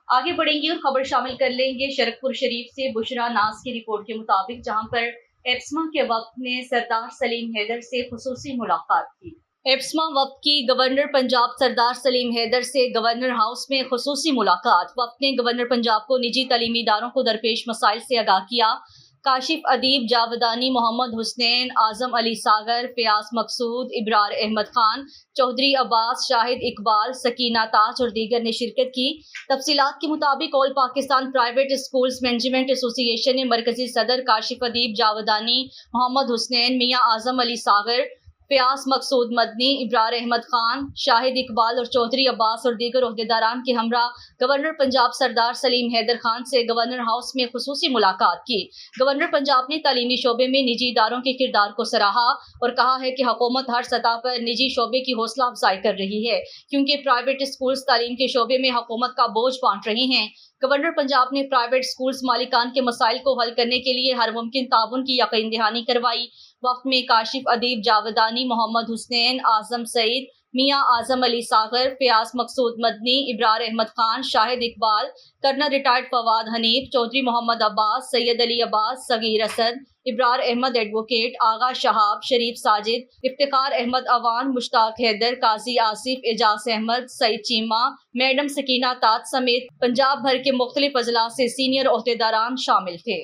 आगे बढ़ेंगे और खबर शामिल कर लेंगे शरकपुर शरीफ से बुशरा नाज की रिपोर्ट के मुताबिक, जहां पर एप्समा के वक्त ने सरदार सलीम हैदर से खुसूसी मुलाकात की। एप्समा वक्त की गवर्नर पंजाब सरदार सलीम हैदर से गवर्नर हाउस में खुसूसी मुलाकात। वक्त ने गवर्नर पंजाब को निजी तालीमी इदारों को दरपेश मसाइल से आगाह किया। काशिफ अदीब जावदानी, मोहम्मद हुसनैन, आजम अली सागर, फयाज मकसूद, इब्रार अहमद खान, चौधरी अब्बास, शाहिद इकबाल, सकीना ताज और दीगर ने शिरकत की। तफसीलात के मुताबिक all Pakistan private schools management association ने मरकजी सदर काशिफ अदीब जावदानी, मोहम्मद हुसनैन, मियाँ आजम अली सागर, फयाज मकसूद मदनी, इब्रार अहमद खान, शाहिद इकबाल और चौधरी अब्बास और दीगर ओहदेदारान के हमरा गवर्नर पंजाब सरदार सलीम हैदर खान से गवर्नर हाउस में खुसूसी मुलाकात की। गवर्नर पंजाब ने तालीमी शोबे में निजी इदारों के किरदार को सराहा और कहा है कि हुकूमत हर सतह पर निजी शोबे की हौसला अफजाई कर रही है, क्योंकि प्राइवेट स्कूल्स तालीम के शोबे में हुकूमत का बोझ बांट रहे हैं। गवर्नर पंजाब ने प्राइवेट स्कूल्स मालिकान के मसाइल को हल करने के लिए हर मुमकिन ताउन की यकीन दहानी करवाई। वक्त में काशिफ अदीब जावदानी, Mohammad Husnain, Azam Saeed, Mian Azam Ali Sagar, Fayyaz Maqsood Madani, Ibrar Ahmed Khan, Shahid Iqbal, colonel retired Fawad Hanif, Chaudhry Mohammad Abbas, Syed Ali Abbas, Saghir Asad, Ibrar Ahmed advocate, Agha Shahab, Sharif Sajid, Iftikhar Ahmed Awan, Mushtaq Haider, Qazi Asif, Ejaz Ahmed, Saeed Cheema, madam Sakina Taj समेत पंजाब भर के मुख्तलिफ अजला से सीनियर ओहदेदारान शामिल थे।